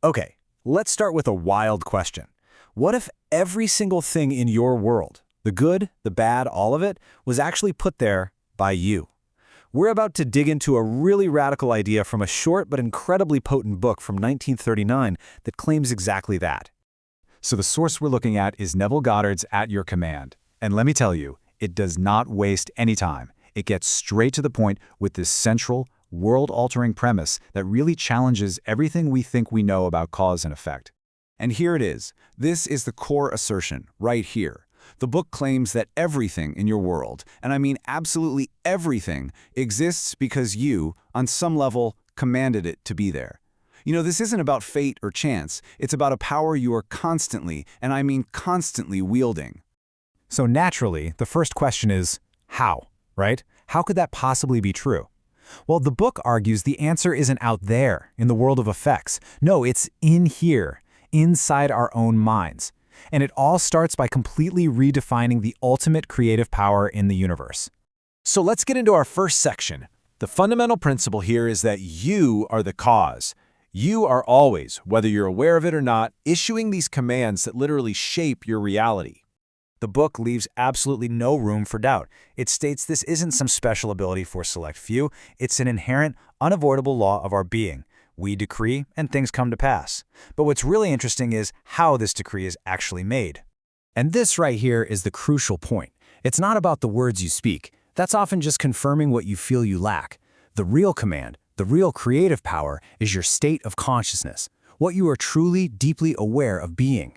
Okay, let's start with a wild question. What if every single thing in your world, the good, the bad, all of it, was actually put there by you? We're about to dig into a really radical idea from a short but incredibly potent book from 1939 that claims exactly that. So the source we're looking at is Neville Goddard's At Your Command. And let me tell you, it does not waste any time. It gets straight to the point with this central, world-altering premise that really challenges everything we think we know about cause and effect. And here it is. This is the core assertion, right here. The book claims that everything in your world, and I mean absolutely everything, exists because you, on some level, commanded it to be there. You know, this isn't about fate or chance. It's about a power you are constantly, and I mean constantly, wielding. So naturally, the first question is, how, right? How could that possibly be true? Well, the book argues the answer isn't out there, in the world of effects. No, it's in here, inside our own minds. And it all starts by completely redefining the ultimate creative power in the universe. So let's get into our first section. The fundamental principle here is that you are the cause. You are always, whether you're aware of it or not, issuing these commands that literally shape your reality. The book leaves absolutely no room for doubt. It states this isn't some special ability for a select few. It's an inherent, unavoidable law of our being. We decree, and things come to pass. But what's really interesting is how this decree is actually made. And this right here is the crucial point. It's not about the words you speak. That's often just confirming what you feel you lack. The real command, the real creative power, is your state of consciousness, what you are truly, deeply aware of being.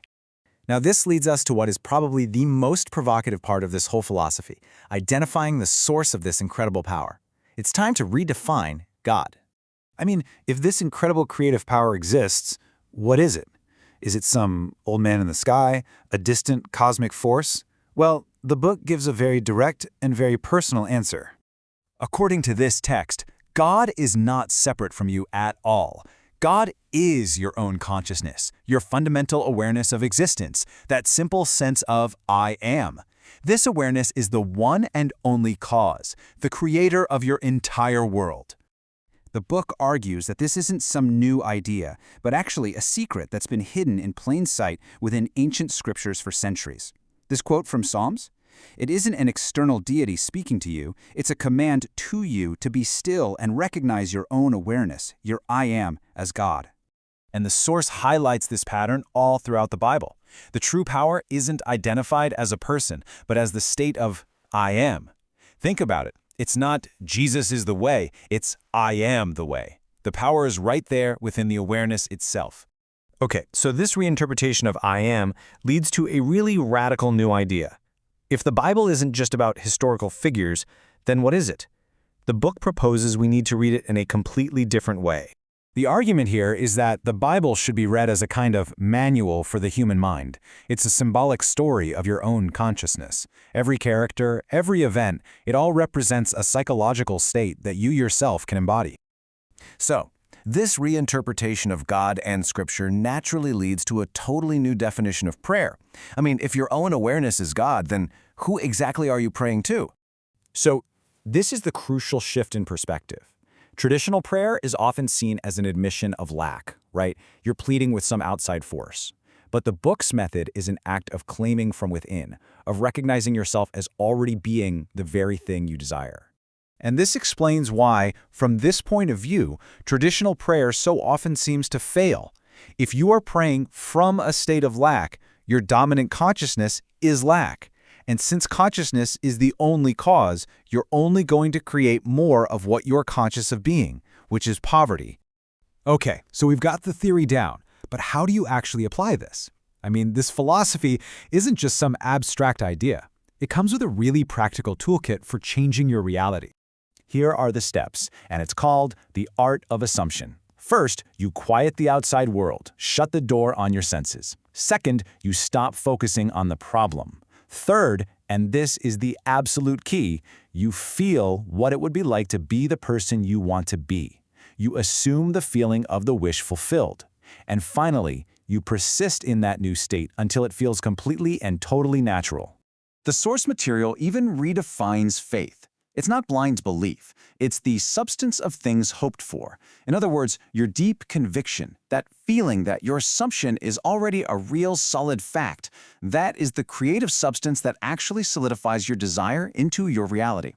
Now, this leads us to what is probably the most provocative part of this whole philosophy, identifying the source of this incredible power. It's time to redefine God. I mean, if this incredible creative power exists, what is it? Is it some old man in the sky, a distant cosmic force? Well, the book gives a very direct and very personal answer. According to this text, God is not separate from you at all. God is your own consciousness, your fundamental awareness of existence, that simple sense of I am. This awareness is the one and only cause, the creator of your entire world. The book argues that this isn't some new idea, but actually a secret that's been hidden in plain sight within ancient scriptures for centuries. This quote from Psalms? It isn't an external deity speaking to you, it's a command to you to be still and recognize your own awareness, your I am, as God. And the source highlights this pattern all throughout the Bible. The true power isn't identified as a person, but as the state of I am. Think about it. It's not Jesus is the way, it's I am the way. The power is right there within the awareness itself. Okay, so this reinterpretation of I am leads to a really radical new idea. If the Bible isn't just about historical figures, then what is it? The book proposes we need to read it in a completely different way. The argument here is that the Bible should be read as a kind of manual for the human mind. It's a symbolic story of your own consciousness. Every character, every event, it all represents a psychological state that you yourself can embody. So, this reinterpretation of God and Scripture naturally leads to a totally new definition of prayer. I mean, if your own awareness is God, then who exactly are you praying to? So, this is the crucial shift in perspective. Traditional prayer is often seen as an admission of lack, right? You're pleading with some outside force. But the book's method is an act of claiming from within, of recognizing yourself as already being the very thing you desire. And this explains why, from this point of view, traditional prayer so often seems to fail. If you are praying from a state of lack, your dominant consciousness is lack. And since consciousness is the only cause, you're only going to create more of what you're conscious of being, which is poverty. Okay, so we've got the theory down, but how do you actually apply this? I mean, this philosophy isn't just some abstract idea. It comes with a really practical toolkit for changing your reality. Here are the steps, and it's called the art of assumption. First, you quiet the outside world, shut the door on your senses. Second, you stop focusing on the problem. Third, and this is the absolute key, you feel what it would be like to be the person you want to be. You assume the feeling of the wish fulfilled. And finally, you persist in that new state until it feels completely and totally natural. The source material even redefines faith. It's not blind belief. It's the substance of things hoped for. In other words, your deep conviction, that feeling that your assumption is already a real solid fact, that is the creative substance that actually solidifies your desire into your reality.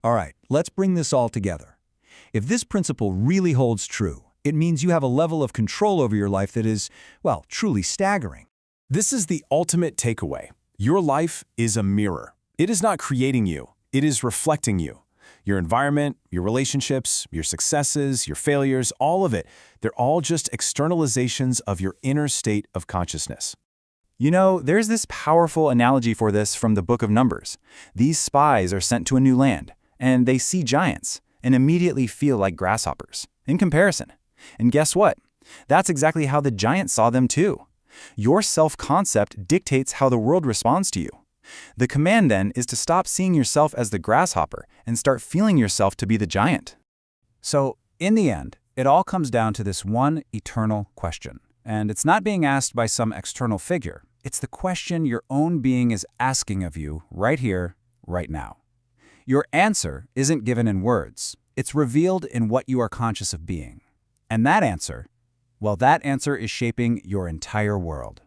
All right, let's bring this all together. If this principle really holds true, it means you have a level of control over your life that is, well, truly staggering. This is the ultimate takeaway. Your life is a mirror. It is not creating you. It is reflecting you. Your environment, your relationships, your successes, your failures, all of it, they're all just externalizations of your inner state of consciousness. You know, there's this powerful analogy for this from the Book of Numbers. These spies are sent to a new land, and they see giants, and immediately feel like grasshoppers, in comparison. And guess what? That's exactly how the giants saw them too. Your self-concept dictates how the world responds to you. The command then is to stop seeing yourself as the grasshopper and start feeling yourself to be the giant. So, in the end, it all comes down to this one eternal question. And it's not being asked by some external figure. It's the question your own being is asking of you right here, right now. Your answer isn't given in words. It's revealed in what you are conscious of being. And that answer, well, that answer is shaping your entire world.